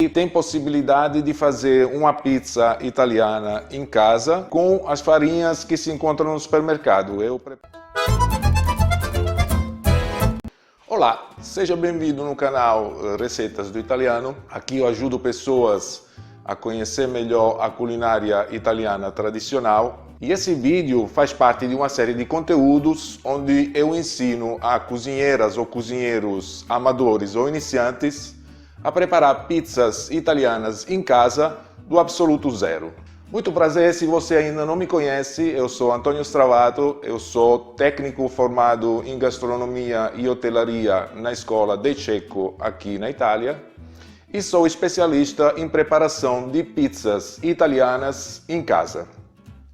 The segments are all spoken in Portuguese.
E tem possibilidade de fazer uma pizza italiana em casa com as farinhas que se encontram no supermercado. Olá, seja bem-vindo no canal Receitas do Italiano. Aqui eu ajudo pessoas a conhecer melhor a culinária italiana tradicional. E esse vídeo faz parte de uma série de conteúdos onde eu ensino a cozinheiras ou cozinheiros amadores ou iniciantes a preparar pizzas italianas em casa do absoluto zero. Muito prazer, se você ainda não me conhece, eu sou Antônio Stravato, eu sou técnico formado em gastronomia e hotelaria na escola De Cecco aqui na Itália e sou especialista em preparação de pizzas italianas em casa.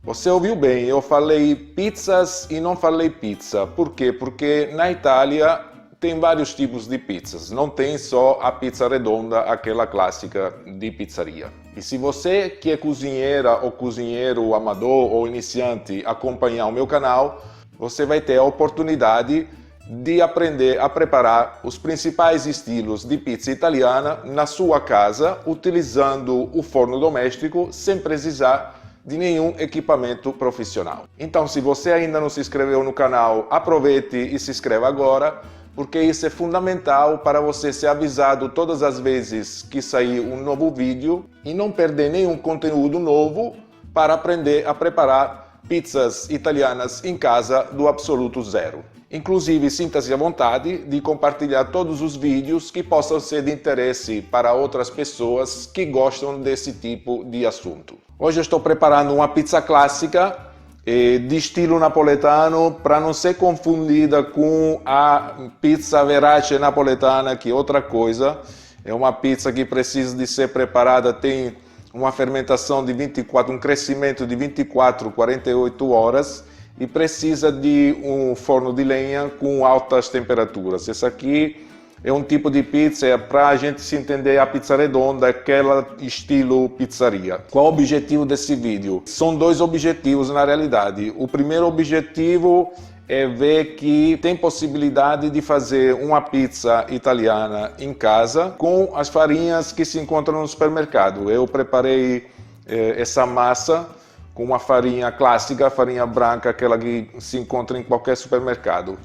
Você ouviu bem, eu falei pizzas e não falei pizza. Por quê? Porque na Itália tem vários tipos de pizzas, não tem só a pizza redonda, aquela clássica de pizzaria. E se você que é cozinheira ou cozinheiro amador ou iniciante acompanhar o meu canal, você vai ter a oportunidade de aprender a preparar os principais estilos de pizza italiana na sua casa, utilizando o forno doméstico, sem precisar de nenhum equipamento profissional. Então, se você ainda não se inscreveu no canal, aproveite e se inscreva agora, porque isso é fundamental para você ser avisado todas as vezes que sair um novo vídeo e não perder nenhum conteúdo novo para aprender a preparar pizzas italianas em casa do absoluto zero. Inclusive, sinta-se à vontade de compartilhar todos os vídeos que possam ser de interesse para outras pessoas que gostam desse tipo de assunto. Hoje eu estou preparando uma pizza clássica de estilo napoletano, para não ser confundida com a pizza verace napoletana, que é outra coisa. É uma pizza que precisa de ser preparada, tem uma fermentação de 24, um crescimento de 24, 48 horas e precisa de um forno de lenha com altas temperaturas. Essa aqui é um tipo de pizza, para a gente se entender, a pizza redonda, aquela estilo pizzaria. Qual é o objetivo desse vídeo? São dois objetivos na realidade. O primeiro objetivo é ver que tem possibilidade de fazer uma pizza italiana em casa com as farinhas que se encontram no supermercado. Eu preparei essa massa com uma farinha clássica, farinha branca, aquela que se encontra em qualquer supermercado.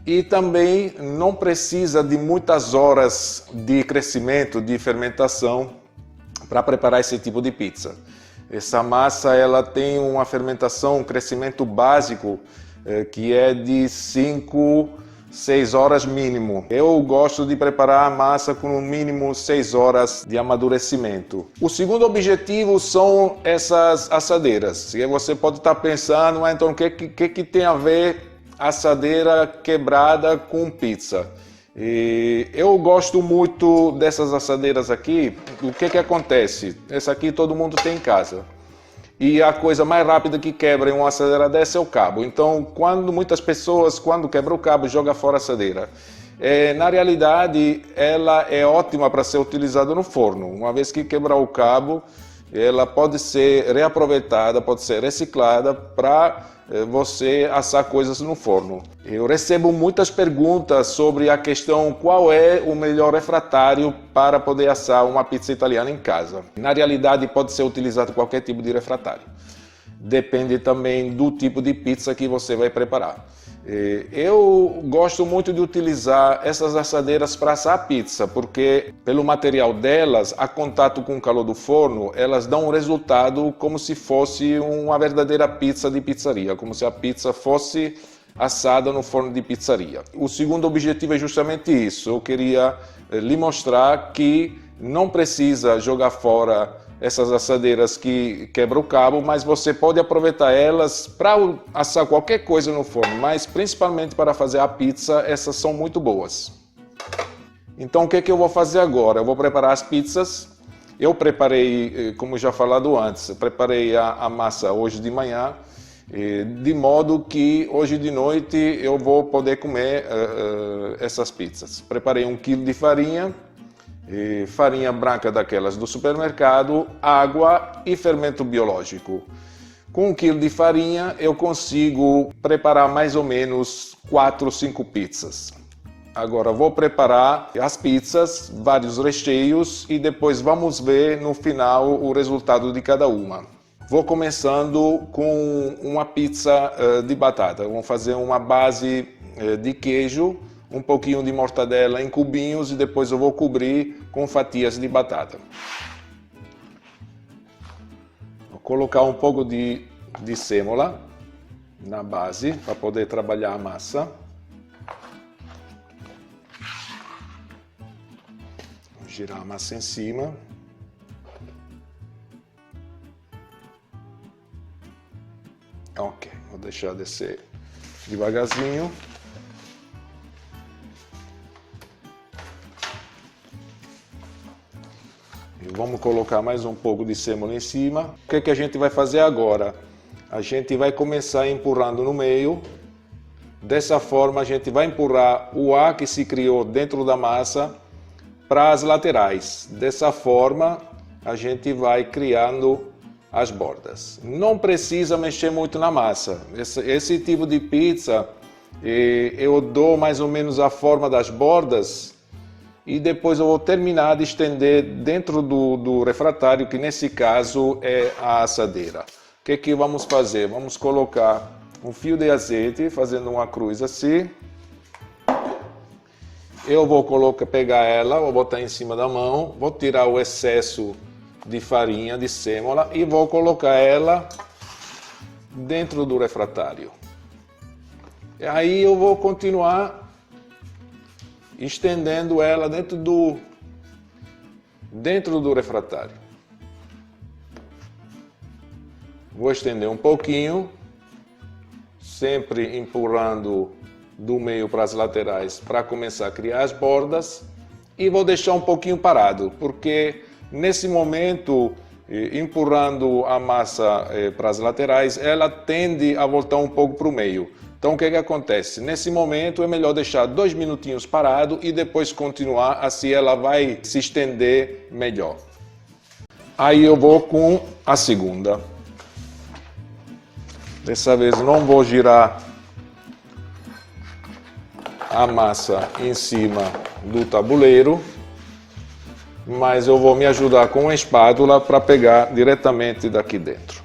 E também não precisa de muitas horas de crescimento, de fermentação para preparar esse tipo de pizza. Essa massa ela tem uma fermentação, um crescimento básico que é de 5, 6 horas mínimo. Eu gosto de preparar a massa com no mínimo 6 horas de amadurecimento. O segundo objetivo são essas assadeiras. E você pode estar pensando, então o que tem a ver assadeira quebrada com pizza? E eu gosto muito dessas assadeiras aqui. O que acontece? Essa aqui todo mundo tem em casa. E a coisa mais rápida que quebra em uma assadeira dessa é o cabo. Então, muitas pessoas, quando quebra o cabo, joga fora a assadeira. Na realidade, ela é ótima para ser utilizada no forno. Uma vez que quebrar o cabo, ela pode ser reaproveitada, pode ser reciclada para você assar coisas no forno. Eu recebo muitas perguntas sobre a questão qual é o melhor refratário para poder assar uma pizza italiana em casa. Na realidade, pode ser utilizado qualquer tipo de refratário. Depende também do tipo de pizza que você vai preparar. Eu gosto muito de utilizar essas assadeiras para assar a pizza, porque pelo material delas, a contato com o calor do forno, elas dão um resultado como se fosse uma verdadeira pizza de pizzaria, como se a pizza fosse assada no forno de pizzaria. O segundo objetivo é justamente isso. Eu queria lhe mostrar que não precisa jogar fora essas assadeiras que quebram o cabo, mas você pode aproveitar elas para assar qualquer coisa no forno, mas principalmente para fazer a pizza, essas são muito boas. Então o que eu vou fazer agora? Eu vou preparar as pizzas. Eu preparei, como já falado antes, preparei a massa hoje de manhã, de modo que hoje de noite eu vou poder comer essas pizzas. Preparei 1 kg de farinha, farinha branca daquelas do supermercado, água e fermento biológico. Com 1 kg de farinha eu consigo preparar mais ou menos 4 ou 5 pizzas. Agora vou preparar as pizzas, vários recheios e depois vamos ver no final o resultado de cada uma. Vou começando com uma pizza de batata. Vamos fazer uma base de queijo, um pouquinho de mortadela em cubinhos e depois eu vou cobrir com fatias de batata. Vou colocar um pouco de sêmola na base para poder trabalhar a massa. Vou girar a massa em cima. Ok, vou deixar descer devagarzinho. E vamos colocar mais um pouco de sêmola em cima. O que a gente vai fazer agora? A gente vai começar empurrando no meio. Dessa forma a gente vai empurrar o ar que se criou dentro da massa para as laterais. Dessa forma a gente vai criando as bordas. Não precisa mexer muito na massa. Esse tipo de pizza, eu dou mais ou menos a forma das bordas e depois eu vou terminar de estender dentro do refratário, que nesse caso é a assadeira. O que vamos fazer? Vamos colocar um fio de azeite, fazendo uma cruz assim. Eu vou pegar ela, vou botar em cima da mão, vou tirar o excesso de farinha, de sêmola e vou colocar ela dentro do refratário. E aí eu vou continuar estendendo ela dentro do refratário. Vou estender um pouquinho, sempre empurrando do meio para as laterais para começar a criar as bordas e vou deixar um pouquinho parado, porque nesse momento, empurrando a massa para as laterais, ela tende a voltar um pouco para o meio. Então o que acontece? Nesse momento é melhor deixar 2 minutinhos parado e depois continuar, assim ela vai se estender melhor. Aí eu vou com a segunda. Dessa vez não vou girar a massa em cima do tabuleiro, mas eu vou me ajudar com uma espátula para pegar diretamente daqui dentro.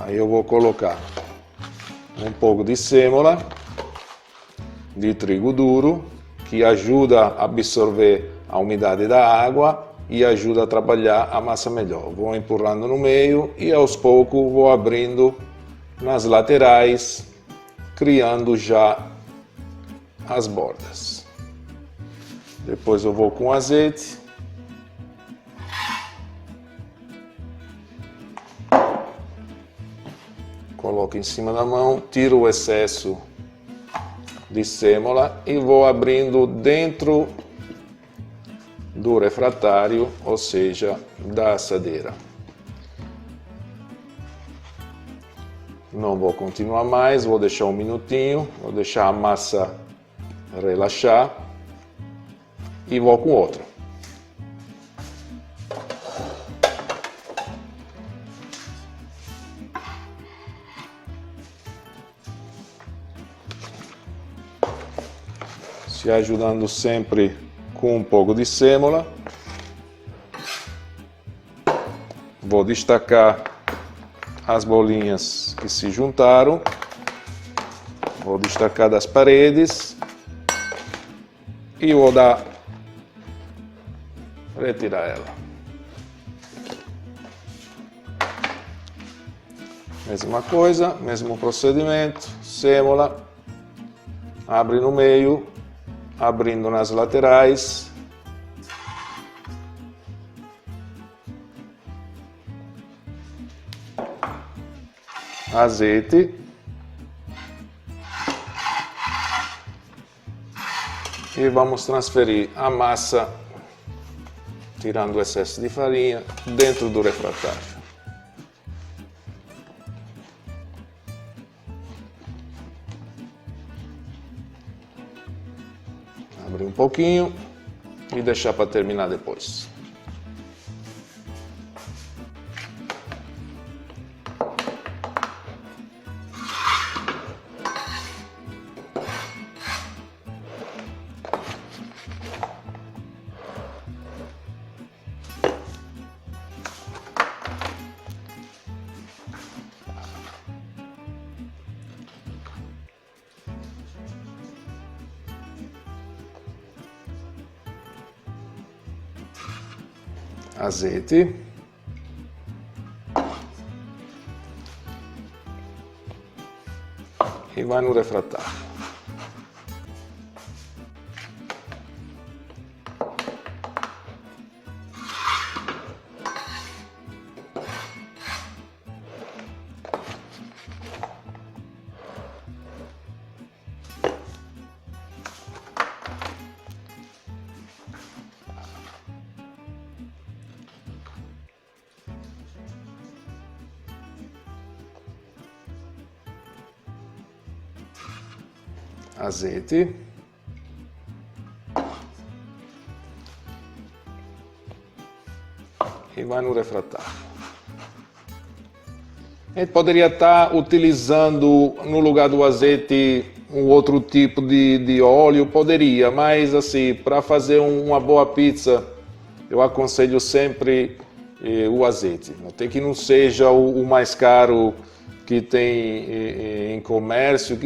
Aí eu vou colocar um pouco de sêmola de trigo duro, que ajuda a absorver a umidade da água e ajuda a trabalhar a massa melhor. Vou empurrando no meio e aos poucos vou abrindo nas laterais, criando já as bordas. Depois eu vou com azeite. Coloco em cima da mão, tiro o excesso de sêmola e vou abrindo dentro do refratário, ou seja, da assadeira. Não vou continuar mais, vou deixar um minutinho, vou deixar a massa relaxar e vou com outra. Se ajudando sempre com um pouco de sêmola. Vou destacar as bolinhas que se juntaram. Vou destacar das paredes. E vou retirar ela. Mesma coisa, mesmo procedimento. Sêmola. Abre no meio. Abrindo nas laterais. Azeite. E vamos transferir a massa, tirando o excesso de farinha, dentro do refratário. Abrir um pouquinho e deixar para terminar depois. azeite, e vai no refratário. Azeite, e vai no refratário. A gente poderia estar utilizando no lugar do azeite um outro tipo de óleo, poderia, mas assim, para fazer uma boa pizza, eu aconselho sempre o azeite. Até que não seja o mais caro que tem em comércio,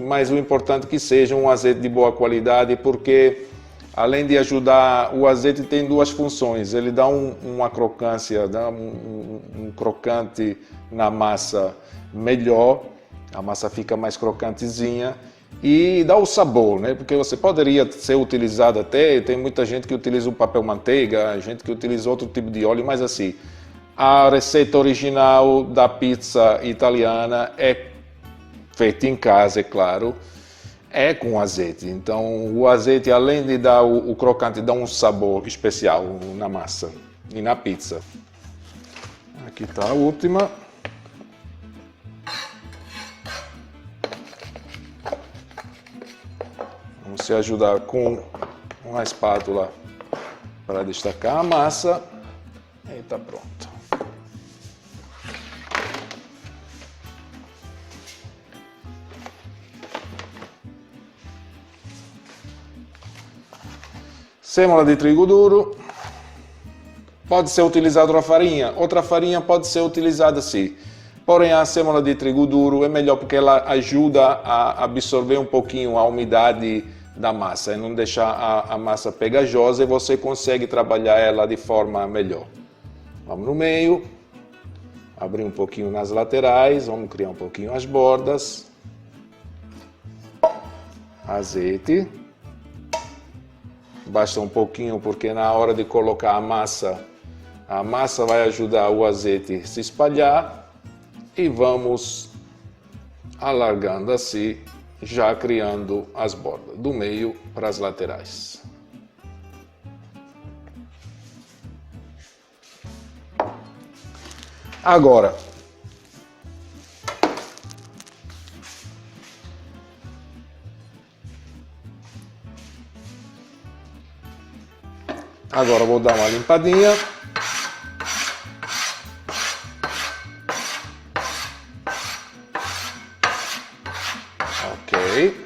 mas o importante é que seja um azeite de boa qualidade, porque além de ajudar, o azeite tem duas funções. Ele dá uma crocância, dá um crocante na massa melhor, a massa fica mais crocantezinha e dá o sabor, né? Porque você poderia ser utilizado até, tem muita gente que utiliza o papel manteiga, gente que utiliza outro tipo de óleo, mas assim, a receita original da pizza italiana é feita em casa, é claro, é com azeite. Então o azeite, além de dar o crocante, dá um sabor especial na massa e na pizza. Aqui está a última. Vamos se ajudar com uma espátula para destacar a massa e está pronto. Sêmola de trigo duro, pode ser utilizada outra farinha pode ser utilizada sim. Porém a sêmola de trigo duro é melhor porque ela ajuda a absorver um pouquinho a umidade da massa e não deixar a massa pegajosa, e você consegue trabalhar ela de forma melhor. Vamos no meio, abrir um pouquinho nas laterais, vamos criar um pouquinho as bordas, azeite. Basta um pouquinho porque na hora de colocar a massa vai ajudar o azeite a se espalhar, e vamos alargando assim, já criando as bordas do meio para as laterais. Agora, vou dar uma limpadinha. Ok.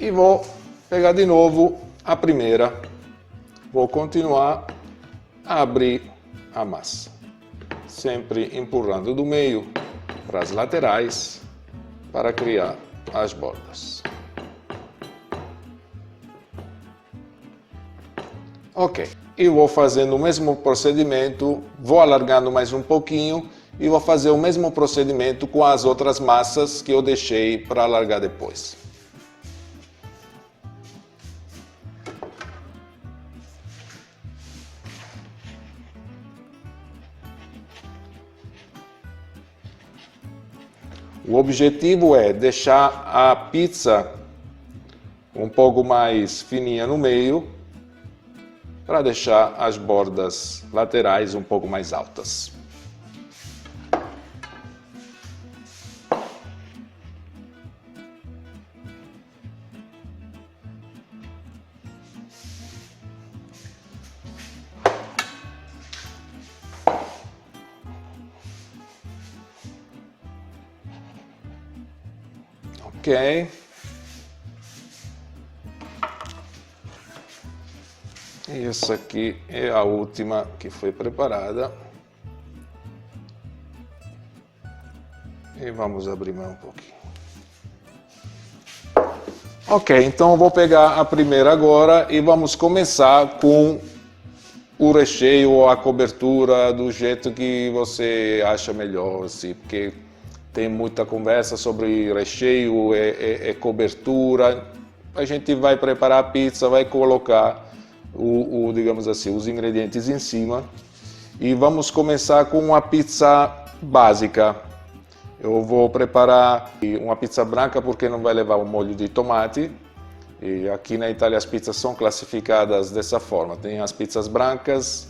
E vou pegar de novo a primeira. Vou continuar a abrir a massa, sempre empurrando do meio para as laterais para criar as bordas. Ok, e vou fazendo o mesmo procedimento, vou alargando mais um pouquinho e vou fazer o mesmo procedimento com as outras massas que eu deixei para alargar depois. O objetivo é deixar a pizza um pouco mais fininha no meio, para deixar as bordas laterais um pouco mais altas. Ok. E essa aqui é a última que foi preparada. E vamos abrir mais um pouquinho. Ok, então eu vou pegar a primeira agora e vamos começar com o recheio ou a cobertura do jeito que você acha melhor, assim, porque tem muita conversa sobre recheio e cobertura. A gente vai preparar a pizza, vai colocar digamos assim, os ingredientes em cima e vamos começar com uma pizza básica. Eu vou preparar uma pizza branca porque não vai levar o molho de tomate. E aqui na Itália as pizzas são classificadas dessa forma. Tem as pizzas brancas,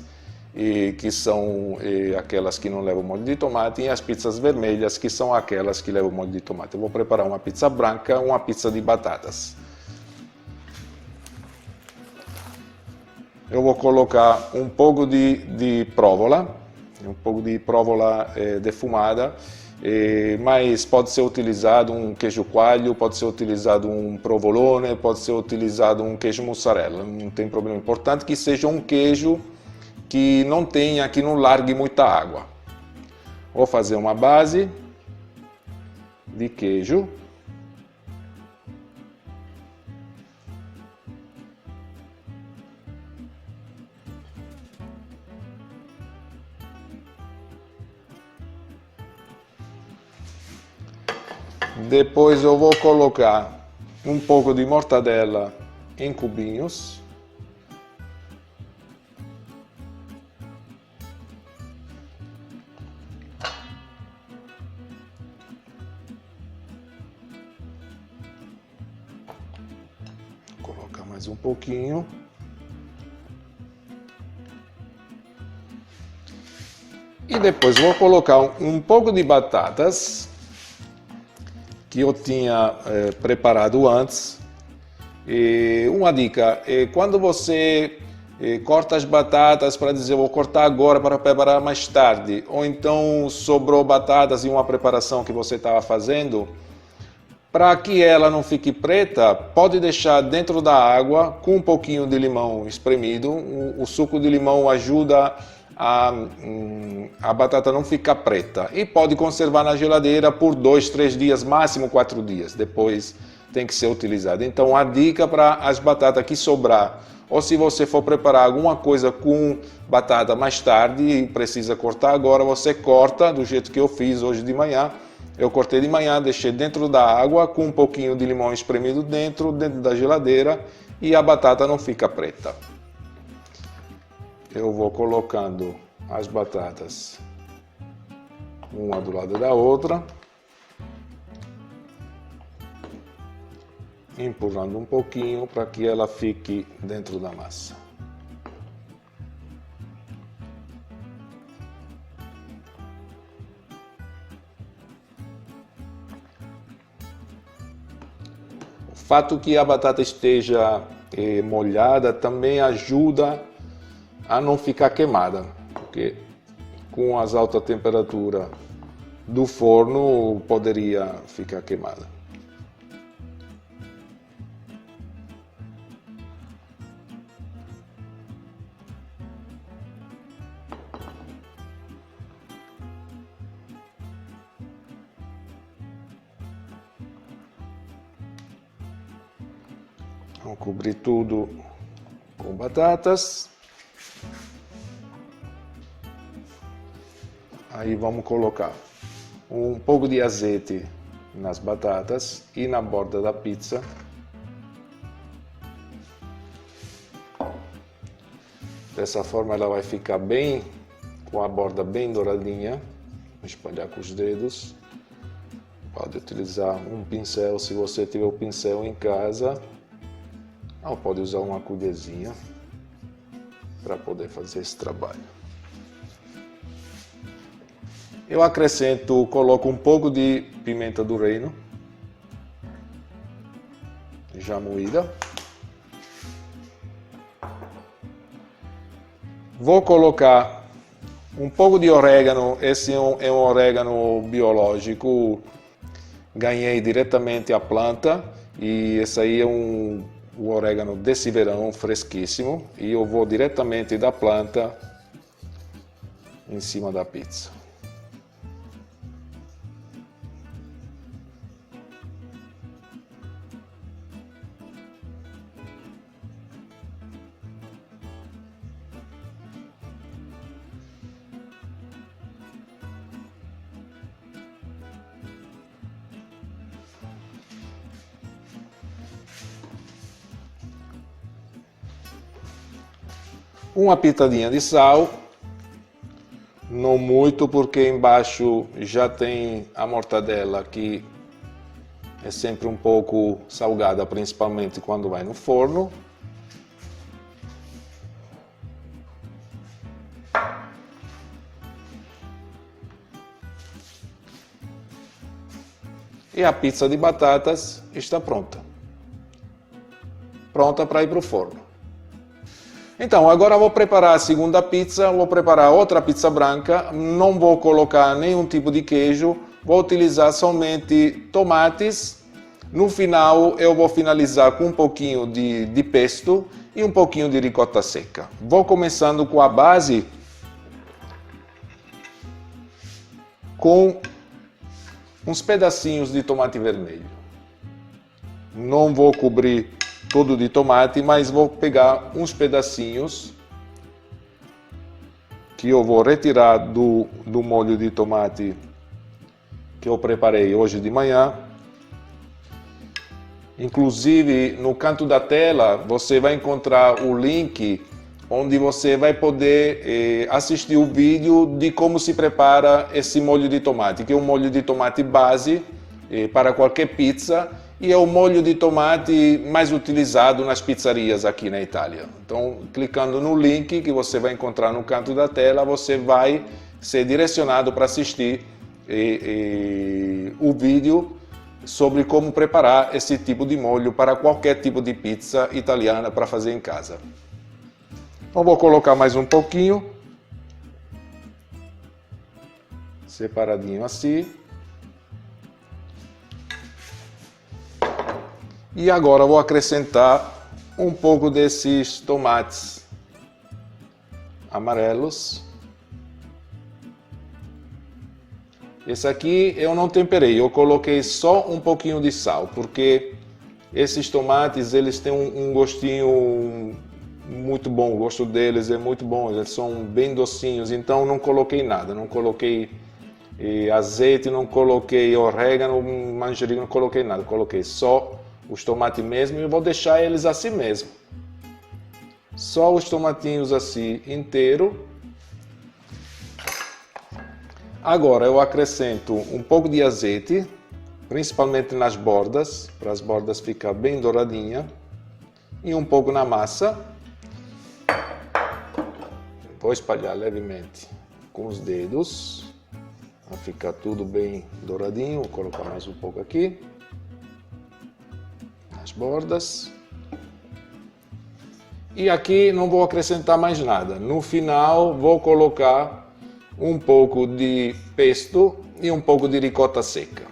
que são aquelas que não levam molho de tomate, e as pizzas vermelhas, que são aquelas que levam molho de tomate. Eu vou preparar uma pizza branca, uma pizza de batatas. Eu vou colocar um pouco de provola, defumada, mas pode ser utilizado um queijo coalho, pode ser utilizado um provolone, pode ser utilizado um queijo mussarela, não tem problema. Importante que seja um queijo que não largue muita água. Vou fazer uma base de queijo. Depois eu vou colocar um pouco de mortadela em cubinhos. Vou colocar mais um pouquinho. E depois vou colocar um pouco de batatas que eu tinha preparado antes. E uma dica, quando você corta as batatas para dizer vou cortar agora para preparar mais tarde, ou então sobrou batatas em uma preparação que você estava fazendo, para que ela não fique preta, pode deixar dentro da água com um pouquinho de limão espremido. O suco de limão ajuda a batata não ficar preta, e pode conservar na geladeira por 2, 3 dias, máximo 4 dias, depois tem que ser utilizada. Então a dica para as batatas que sobrar, ou se você for preparar alguma coisa com batata mais tarde e precisa cortar agora, você corta do jeito que eu fiz hoje de manhã. Eu cortei de manhã, deixei dentro da água com um pouquinho de limão espremido dentro da geladeira, e a batata não fica preta. Eu vou colocando as batatas uma do lado da outra, empurrando um pouquinho para que ela fique dentro da massa. O fato que a batata esteja molhada também ajuda a não ficar queimada, porque com as altas temperaturas do forno poderia ficar queimada. Vamos cobrir tudo com batatas. Aí vamos colocar um pouco de azeite nas batatas e na borda da pizza. Dessa forma ela vai ficar bem, com a borda bem douradinha. Vou espalhar com os dedos. Pode utilizar um pincel se você tiver o pincel em casa. Ou pode usar uma colherzinha para poder fazer esse trabalho. Eu coloco um pouco de pimenta do reino, já moída. Vou colocar um pouco de orégano, esse é um orégano biológico, ganhei diretamente a planta, e esse aí é o orégano desse verão, fresquíssimo, e eu vou diretamente da planta em cima da pizza. uma pitadinha de sal, não muito porque embaixo já tem a mortadela que é sempre um pouco salgada, principalmente quando vai no forno. E a pizza de batatas está pronta. Pronta para ir para o forno. Então, agora vou preparar a segunda pizza, vou preparar outra pizza branca, não vou colocar nenhum tipo de queijo, vou utilizar somente tomates. No final eu vou finalizar com um pouquinho de pesto e um pouquinho de ricota seca. Vou começando com a base com uns pedacinhos de tomate vermelho. Não vou cobrir todo de tomate, mas vou pegar uns pedacinhos que eu vou retirar do molho de tomate que eu preparei hoje de manhã. Inclusive, no canto da tela, você vai encontrar o link onde você vai poder assistir o vídeo de como se prepara esse molho de tomate, que é um molho de tomate base para qualquer pizza e é o molho de tomate mais utilizado nas pizzarias aqui na Itália. Então, clicando no link que você vai encontrar no canto da tela, você vai ser direcionado para assistir o vídeo sobre como preparar esse tipo de molho para qualquer tipo de pizza italiana para fazer em casa. Então vou colocar mais um pouquinho, separadinho assim. E agora vou acrescentar um pouco desses tomates amarelos. Esse aqui eu não temperei, eu coloquei só um pouquinho de sal, porque esses tomates eles têm um gostinho muito bom, o gosto deles é muito bom, eles são bem docinhos, então não coloquei nada, não coloquei azeite, não coloquei orégano, manjericão, não coloquei nada, coloquei só os tomates mesmo e vou deixar eles assim mesmo. Só os tomatinhos assim inteiro. Agora eu acrescento um pouco de azeite, principalmente nas bordas, para as bordas ficar bem douradinha, e um pouco na massa. Vou espalhar levemente com os dedos, para ficar tudo bem douradinho. Vou colocar mais um pouco aqui, nas bordas. E aqui não vou acrescentar mais nada. No final vou colocar um pouco de pesto e um pouco de ricota seca.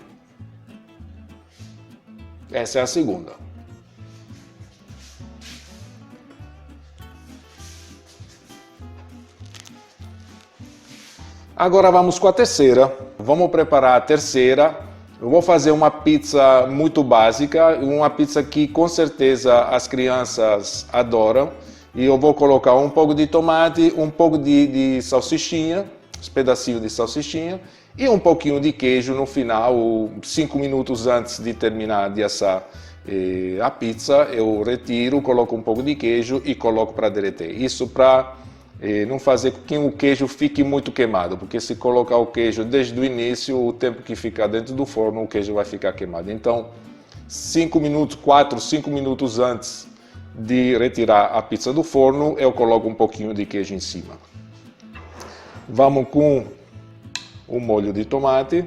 Essa é a segunda. Agora vamos com a terceira. Vamos preparar a terceira. Eu vou fazer uma pizza muito básica, uma pizza que com certeza as crianças adoram. E eu vou colocar um pouco de tomate, um pouco de salsichinha, uns pedacinhos de salsichinha e um pouquinho de queijo no final, 5 minutos antes de terminar de assar a pizza, eu retiro, coloco um pouco de queijo e coloco para derreter. Isso para não fazer com que o queijo fique muito queimado, porque se colocar o queijo desde o início, o tempo que ficar dentro do forno, o queijo vai ficar queimado. Então, 5 minutos, 4, 5 minutos antes de retirar a pizza do forno, eu coloco um pouquinho de queijo em cima. Vamos com o molho de tomate.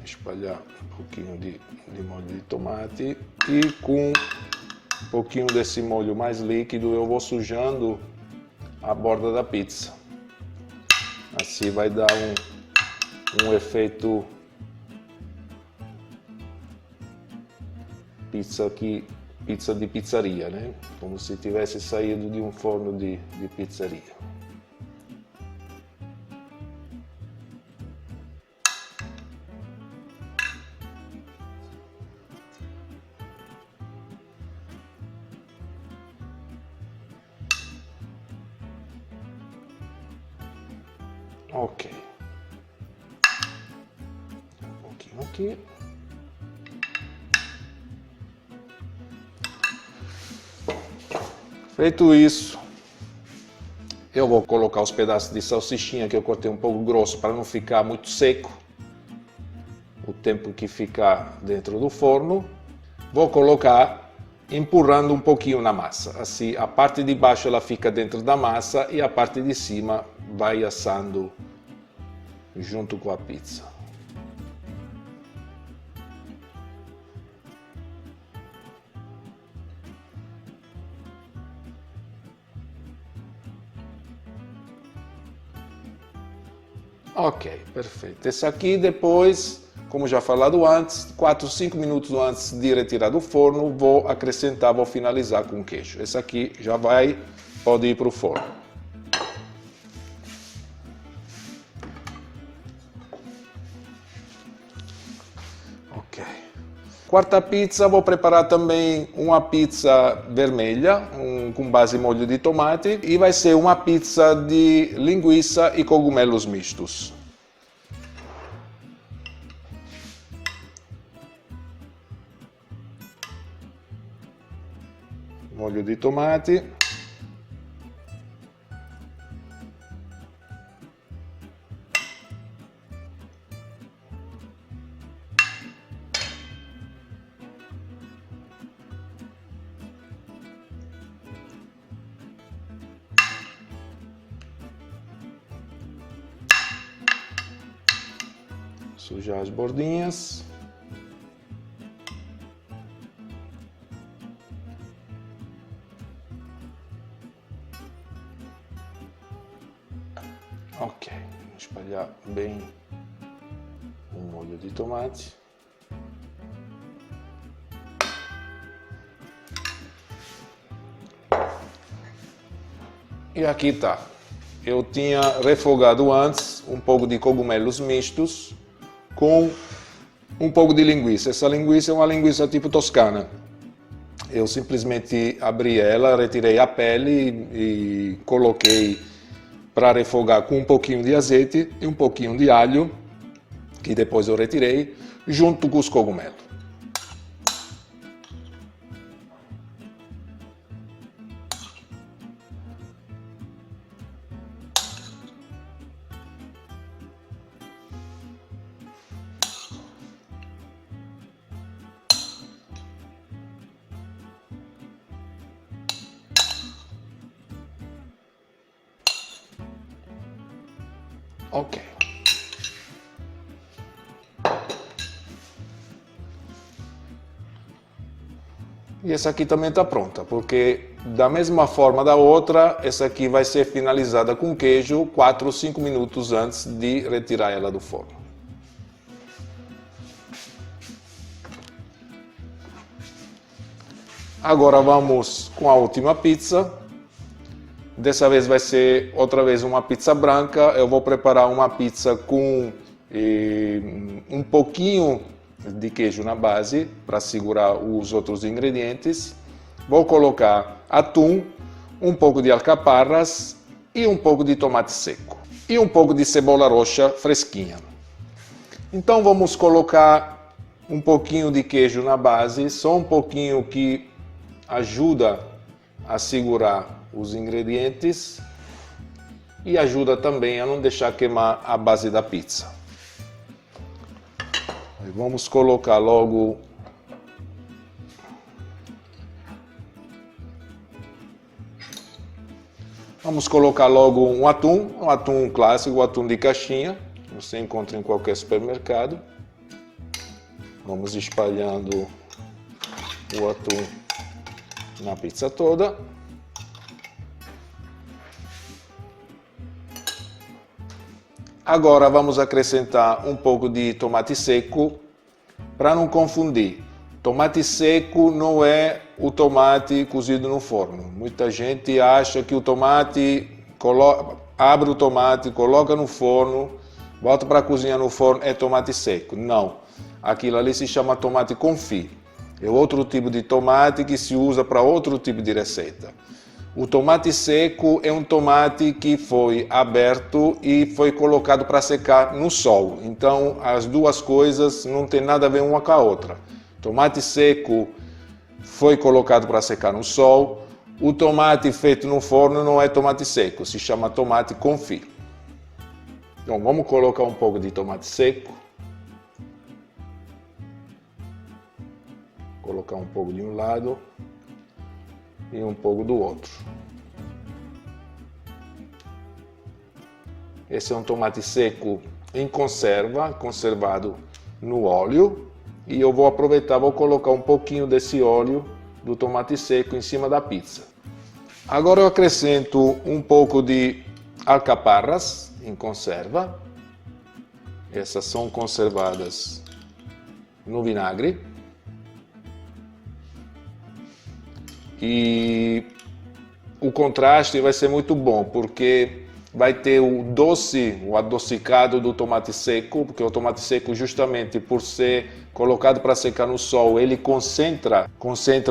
Espalhar um pouquinho de molho de tomate e com um pouquinho desse molho mais líquido eu vou sujando a borda da pizza. Assim vai dar um efeito pizza de pizzaria, né? Como se tivesse saído de um forno de pizzaria. Ok. Um pouquinho aqui. Feito isso, eu vou colocar os pedaços de salsichinha que eu cortei um pouco grosso para não ficar muito seco. O tempo que ficar dentro do forno, vou colocar empurrando um pouquinho na massa. Assim, a parte de baixo ela fica dentro da massa e a parte de cima vai assando junto com a pizza. Ok, perfeito. Esse aqui depois, como já falado antes, 4 ou 5 minutos antes de retirar do forno, vou acrescentar, vou finalizar com queijo. Esse aqui já pode ir para o forno. Ok. Quarta pizza, vou preparar também uma pizza vermelha, com base em molho de tomate, e vai ser uma pizza de linguiça e cogumelos mistos. Molho de tomate. Sujar as bordinhas. Ok, espalhar bem o molho de tomate. E aqui tá. Eu tinha refogado antes um pouco de cogumelos mistos com um pouco de linguiça. Essa linguiça é uma linguiça tipo toscana. Eu simplesmente abri ela, retirei a pele e coloquei para refogar com um pouquinho de azeite e um pouquinho de alho, que depois eu retirei, junto com os cogumelos. Ok. E essa aqui também está pronta, porque da mesma forma da outra, essa aqui vai ser finalizada com queijo 4 ou 5 minutos antes de retirar ela do forno. Agora vamos com a última pizza. Dessa vez vai ser outra vez uma pizza branca. Eu vou preparar uma pizza com um pouquinho de queijo na base para segurar os outros ingredientes. Vou colocar atum, um pouco de alcaparras e um pouco de tomate seco. E um pouco de cebola roxa fresquinha. Então vamos colocar um pouquinho de queijo na base, só um pouquinho que ajuda a segurar os ingredientes e ajuda também a não deixar queimar a base da pizza. Vamos colocar logo um atum clássico, um atum de caixinha, você encontra em qualquer supermercado. Vamos espalhando o atum na pizza toda. Agora vamos acrescentar um pouco de tomate seco, para não confundir. Tomate seco não é o tomate cozido no forno. Muita gente acha que o tomate, abre o tomate, coloca no forno, bota para cozinhar no forno, é tomate seco. Não, aquilo ali se chama tomate confit. É outro tipo de tomate que se usa para outro tipo de receita. O tomate seco é um tomate que foi aberto e foi colocado para secar no sol. Então as duas coisas não tem nada a ver uma com a outra. Tomate seco foi colocado para secar no sol. O tomate feito no forno não é tomate seco, se chama tomate confit. Então vamos colocar um pouco de tomate seco. Colocar um pouco de um lado e um pouco do outro. Esse é um tomate seco em conserva, conservado no óleo. E eu vou aproveitar, vou colocar um pouquinho desse óleo do tomate seco em cima da pizza. Agora eu acrescento um pouco de alcaparras em conserva. Essas são conservadas no vinagre. E o contraste vai ser muito bom, porque vai ter o doce, o adocicado do tomate seco, porque o tomate seco, justamente por ser colocado para secar no sol, ele concentra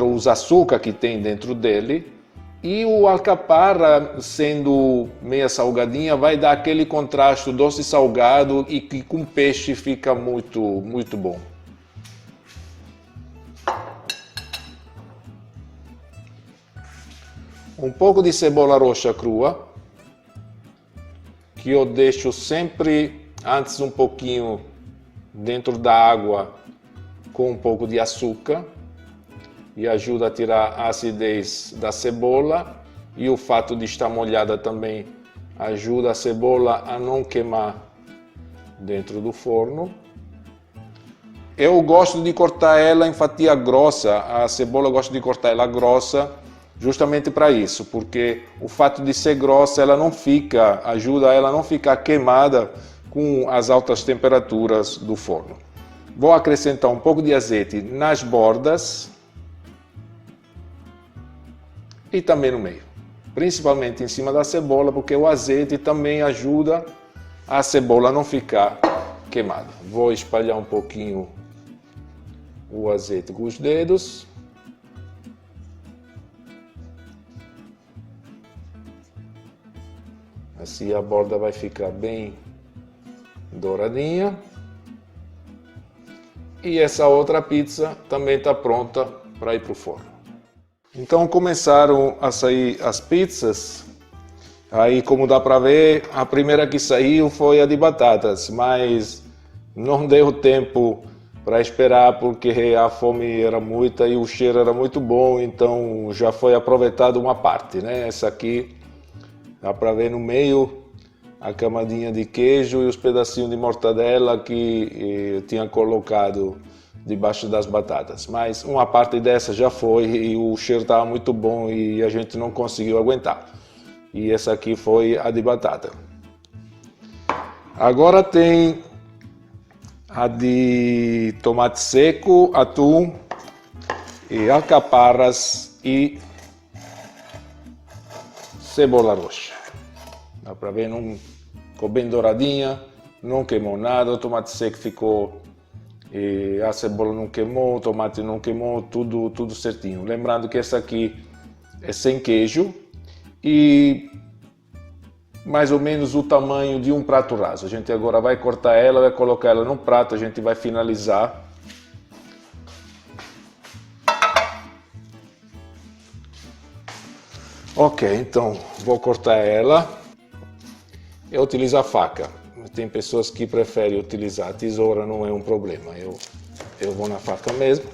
os açúcares que tem dentro dele. E o alcaparra, sendo meia salgadinha, vai dar aquele contraste doce salgado e que com peixe fica muito bom. Um pouco de cebola roxa crua, que eu deixo sempre antes um pouquinho dentro da água com um pouco de açúcar e ajuda a tirar a acidez da cebola, e o fato de estar molhada também ajuda a cebola a não queimar dentro do forno. Eu gosto de cortar ela em fatia grossa, a cebola eu gosto de cortar ela grossa, justamente para isso, porque o fato de ser grossa ela não fica, ajuda ela a não ficar queimada com as altas temperaturas do forno. Vou acrescentar um pouco de azeite nas bordas e também no meio, principalmente em cima da cebola, porque o azeite também ajuda a cebola a não ficar queimada. Vou espalhar um pouquinho o azeite com os dedos. Assim a borda vai ficar bem douradinha. E essa outra pizza também está pronta para ir para o forno. Então começaram a sair as pizzas. Aí, como dá para ver, a primeira que saiu foi a de batatas, mas não deu tempo para esperar porque a fome era muita e o cheiro era muito bom, então já foi aproveitado uma parte, né? Essa aqui dá para ver no meio a camadinha de queijo e os pedacinhos de mortadela que eu tinha colocado debaixo das batatas. Mas uma parte dessa já foi e o cheiro estava muito bom e a gente não conseguiu aguentar. E essa aqui foi a de batata. Agora tem a de tomate seco, atum e alcaparras e cebola roxa. Dá para ver, não ficou bem douradinha, não queimou nada, o tomate seco ficou, a cebola não queimou, o tomate não queimou, tudo certinho. Lembrando que essa aqui é sem queijo e mais ou menos o tamanho de um prato raso. A gente agora vai cortar ela, vai colocar ela num prato, a gente vai finalizar. Ok, então vou cortar ela. Eu utilizo a faca. Tem pessoas que preferem utilizar a tesoura, não é um problema. Eu vou na faca mesmo.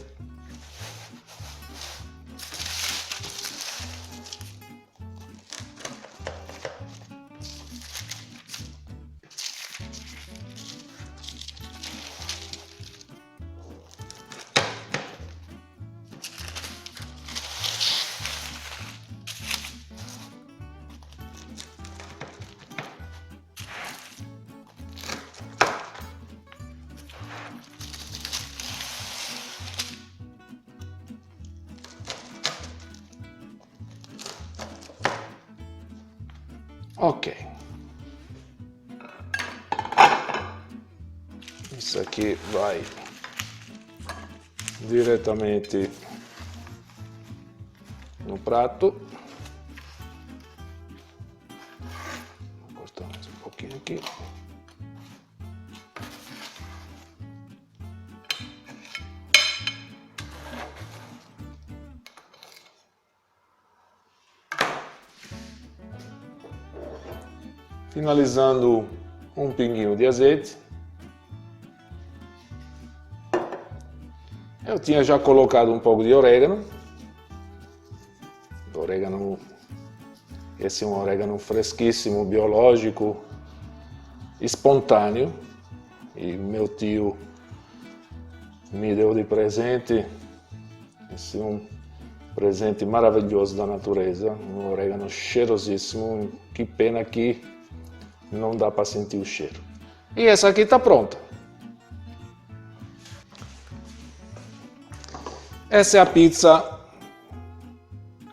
Ok. Isso aqui vai diretamente no prato. aqui. Finalizando um pinguinho de azeite. Eu tinha já colocado um pouco de orégano. Esse é um orégano fresquíssimo, biológico, espontâneo. E meu tio me deu de presente. Esse é um presente maravilhoso da natureza. Um orégano cheirosíssimo. Que pena que não dá para sentir o cheiro. E essa aqui está pronta. Essa é a pizza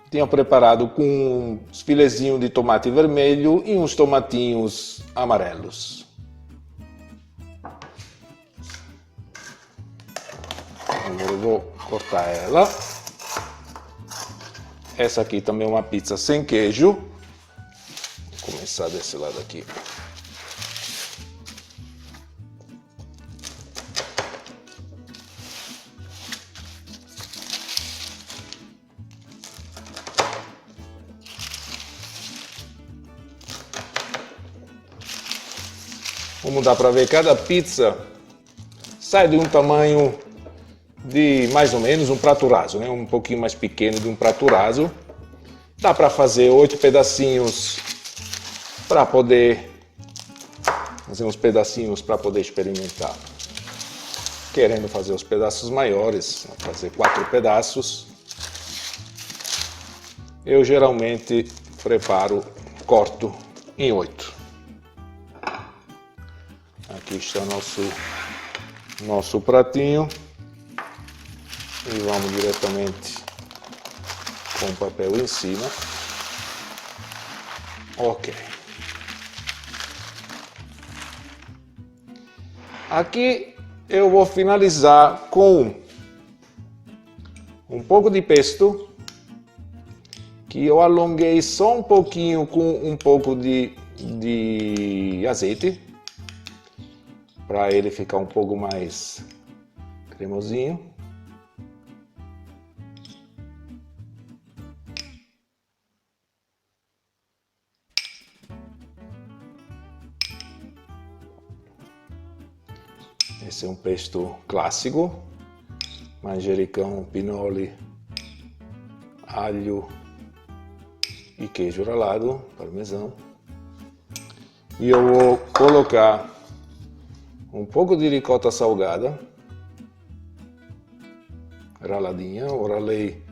que tinha preparado com uns filezinhos de tomate vermelho e uns tomatinhos amarelos. Agora eu vou cortar ela. Essa aqui também é uma pizza sem queijo. Vou começar desse lado aqui. Como dá para ver, cada pizza sai de um tamanho de mais ou menos um prato raso, né? Um pouquinho mais pequeno de um prato raso. Dá para fazer 8 pedacinhos para poder fazer uns pedacinhos para poder experimentar. Querendo fazer os pedaços maiores, fazer 4 pedaços. Eu geralmente preparo, corto em 8. Aqui está nosso pratinho e vamos diretamente com o papel em cima. Ok. Aqui eu vou finalizar com um pouco de pesto que eu alonguei só um pouquinho com um pouco de azeite, para ele ficar um pouco mais cremosinho. Esse é um pesto clássico: manjericão, pinole, alho e queijo ralado, parmesão. E eu vou colocar um pouco de ricota salgada, raladinha. Eu ralei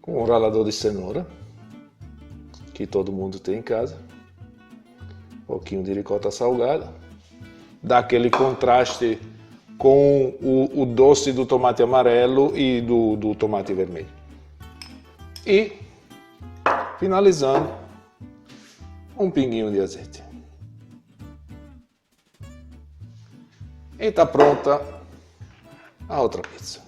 com um ralador de cenoura, que todo mundo tem em casa. Um pouquinho de ricota salgada. Dá aquele contraste com o doce do tomate amarelo e do tomate vermelho. E, finalizando, um pinguinho de azeite. E está pronta a outra pizza.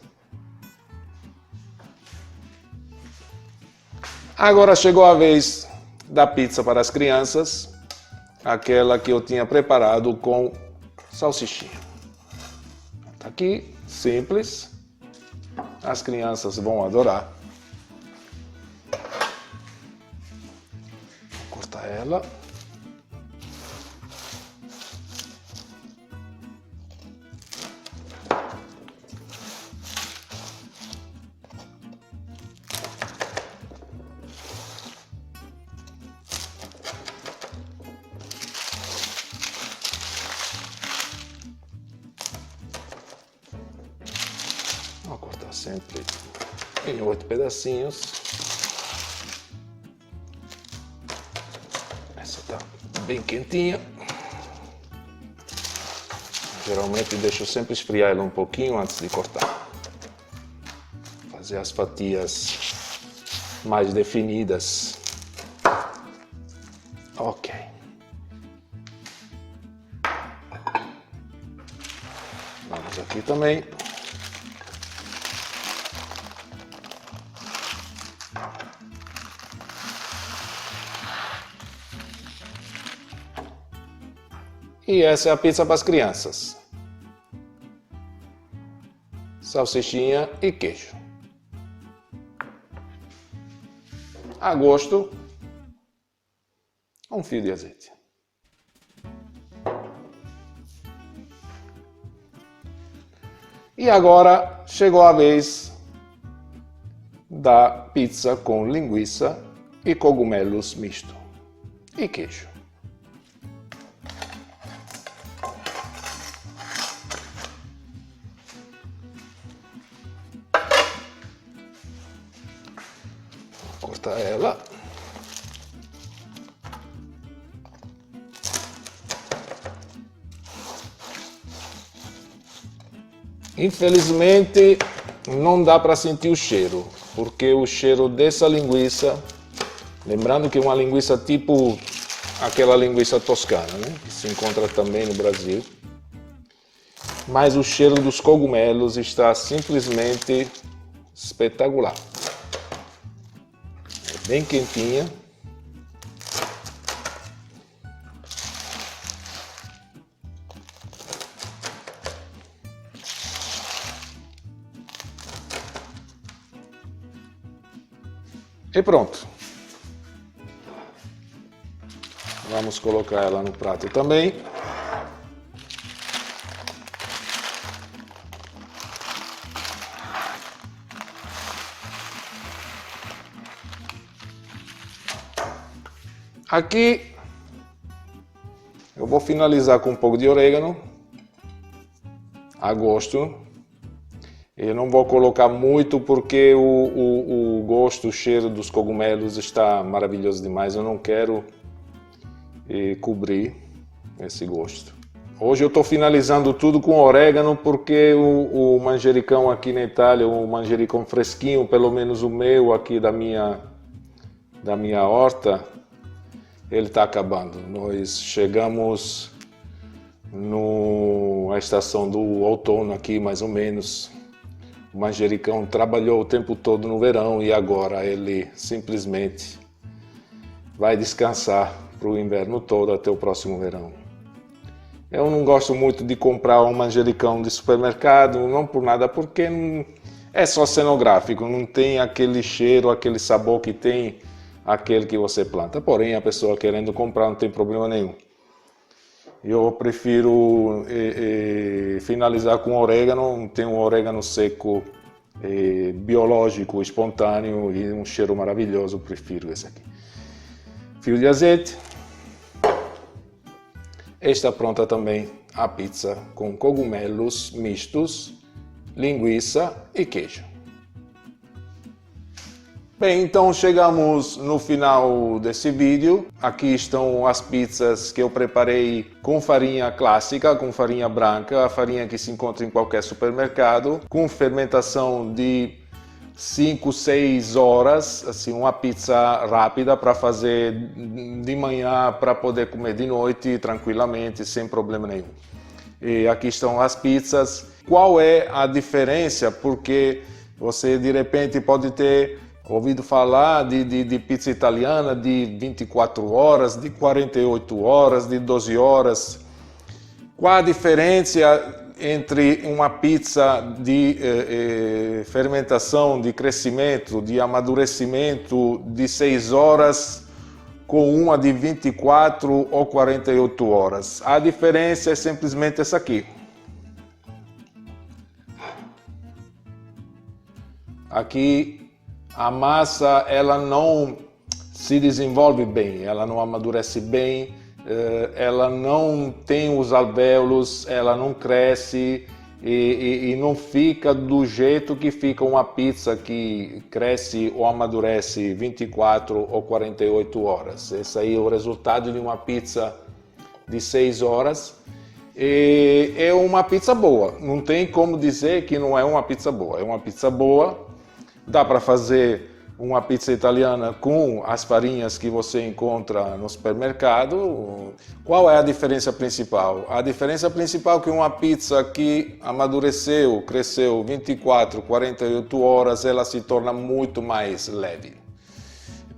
Agora chegou a vez da pizza para as crianças, aquela que eu tinha preparado com salsichinha. Tá aqui, simples. As crianças vão adorar. Vou cortar ela. Vou cortar sempre em 8 pedacinhos. Essa tá bem quentinha. Geralmente deixo sempre esfriar ela um pouquinho antes de cortar. Fazer as fatias mais definidas. Ok. Vamos aqui também. E essa é a pizza para as crianças. Salsichinha e queijo. A gosto, um fio de azeite. E agora chegou a vez da pizza com linguiça e cogumelos misto e queijo. Vou cortar ela. Infelizmente não dá para sentir o cheiro, porque o cheiro dessa linguiça, lembrando que é uma linguiça tipo aquela linguiça toscana, né? Que se encontra também no Brasil, mas o cheiro dos cogumelos está simplesmente espetacular. É bem quentinha. E pronto. Vamos colocar ela no prato também. Aqui eu vou finalizar com um pouco de orégano a gosto. Eu não vou colocar muito porque o gosto, o cheiro dos cogumelos está maravilhoso demais. Eu não quero cobrir esse gosto. Hoje eu estou finalizando tudo com orégano porque o manjericão aqui na Itália, o manjericão fresquinho, pelo menos o meu aqui da minha horta, ele está acabando. Nós chegamos na estação do outono aqui, mais ou menos. O manjericão trabalhou o tempo todo no verão e agora ele simplesmente vai descansar para o inverno todo até o próximo verão. Eu não gosto muito de comprar um manjericão de supermercado, não por nada, porque é só cenográfico, não tem aquele cheiro, aquele sabor que tem aquele que você planta. Porém, a pessoa querendo comprar não tem problema nenhum. Eu prefiro finalizar com orégano, tem um orégano seco, biológico, espontâneo e um cheiro maravilhoso, eu prefiro esse aqui. Fio de azeite. Está pronta também a pizza com cogumelos mistos, linguiça e queijo. Bem, então chegamos no final desse vídeo. Aqui estão as pizzas que eu preparei com farinha clássica, com farinha branca, a farinha que se encontra em qualquer supermercado, com fermentação de 5, 6 horas, assim, uma pizza rápida para fazer de manhã para poder comer de noite tranquilamente, sem problema nenhum. E aqui estão as pizzas. Qual é a diferença? Porque você de repente pode ter ouvido falar de pizza italiana de 24 horas, de 48 horas, de 12 horas. Qual a diferença entre uma pizza de fermentação, de crescimento, de amadurecimento de 6 horas com uma de 24 ou 48 horas? A diferença é simplesmente essa aqui. Aqui a massa ela não se desenvolve bem, ela não amadurece bem, ela não tem os alvéolos, ela não cresce e não fica do jeito que fica uma pizza que cresce ou amadurece 24 ou 48 horas. Esse aí é o resultado de uma pizza de 6 horas. E é uma pizza boa, não tem como dizer que não é uma pizza boa, é uma pizza boa. Dá para fazer uma pizza italiana com as farinhas que você encontra no supermercado. Qual é a diferença principal? A diferença principal é que uma pizza que amadureceu, cresceu 24, 48 horas, ela se torna muito mais leve.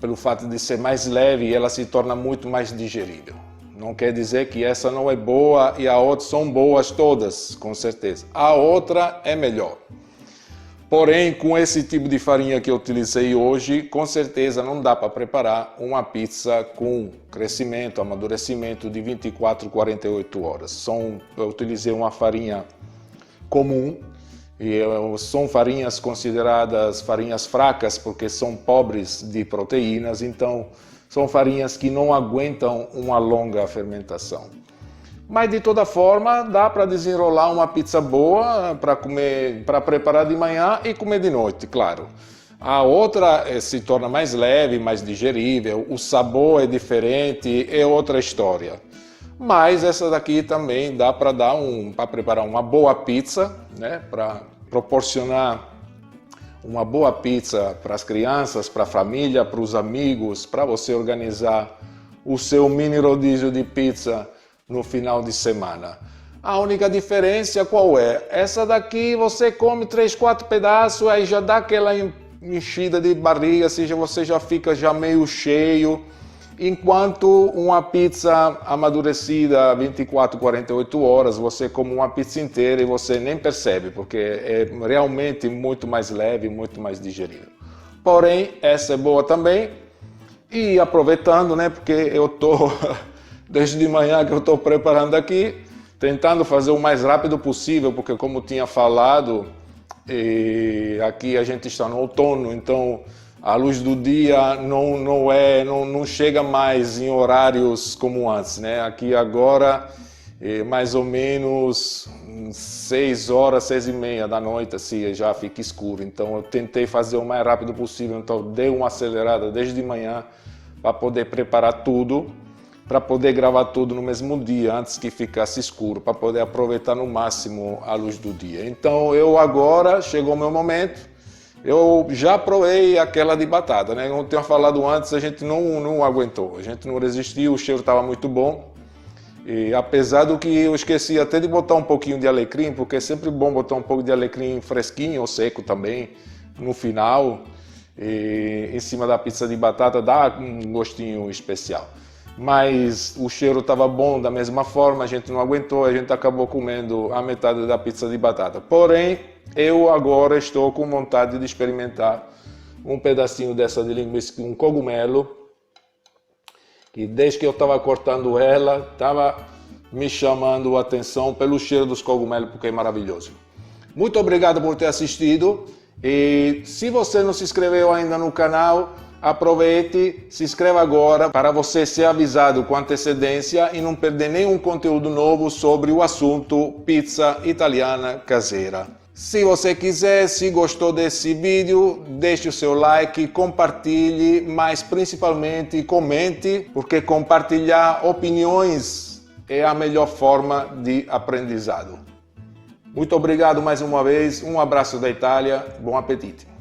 Pelo fato de ser mais leve, ela se torna muito mais digerível. Não quer dizer que essa não é boa e a outra são boas todas, com certeza. A outra é melhor. Porém, com esse tipo de farinha que eu utilizei hoje, com certeza não dá para preparar uma pizza com crescimento, amadurecimento de 24, 48 horas. Eu utilizei uma farinha comum, e são farinhas consideradas farinhas fracas porque são pobres de proteínas, então são farinhas que não aguentam uma longa fermentação. Mas de toda forma dá para desenrolar uma pizza boa para comer, para preparar de manhã e comer de noite, claro. A outra se torna mais leve, mais digerível, o sabor é diferente, é outra história. Mas essa daqui também dá para preparar uma boa pizza, né? Para proporcionar uma boa pizza para as crianças, para a família, para os amigos, para você organizar o seu mini rodízio de pizza no final de semana. A única diferença qual é? Essa daqui você come 3, 4 pedaços, aí já dá aquela enchida de barriga, seja você já fica meio cheio, enquanto uma pizza amadurecida 24, 48 horas, você come uma pizza inteira e você nem percebe, porque é realmente muito mais leve, muito mais digerível. Porém, essa é boa também. E aproveitando, né, porque eu tô desde de manhã que eu estou preparando aqui, tentando fazer o mais rápido possível, porque como tinha falado, aqui a gente está no outono, então a luz do dia não chega mais em horários como antes, né? Aqui agora mais ou menos 6 horas, 6h30 da noite, assim, já fica escuro. Então eu tentei fazer o mais rápido possível, então dei uma acelerada desde de manhã para poder preparar tudo, para poder gravar tudo no mesmo dia, antes que ficasse escuro, para poder aproveitar no máximo a luz do dia. Então agora chegou o meu momento. Eu já provei aquela de batata, né? Como eu tinha falado antes, a gente não aguentou, a gente não resistiu, o cheiro estava muito bom. E apesar do que eu esqueci até de botar um pouquinho de alecrim, porque é sempre bom botar um pouco de alecrim fresquinho ou seco também no final, em cima da pizza de batata, dá um gostinho especial. Mas o cheiro estava bom da mesma forma, a gente não aguentou, a gente acabou comendo a metade da pizza de batata. Porém, eu agora estou com vontade de experimentar um pedacinho dessa de linguiça com cogumelo, que desde que eu estava cortando ela, estava me chamando a atenção pelo cheiro dos cogumelos, porque é maravilhoso. Muito obrigado por ter assistido, e se você não se inscreveu ainda no canal, aproveite, se inscreva agora para você ser avisado com antecedência e não perder nenhum conteúdo novo sobre o assunto pizza italiana caseira. Se você quiser, se gostou desse vídeo, deixe o seu like, compartilhe, mas principalmente comente, porque compartilhar opiniões é a melhor forma de aprendizado. Muito obrigado mais uma vez, um abraço da Itália, bom apetite!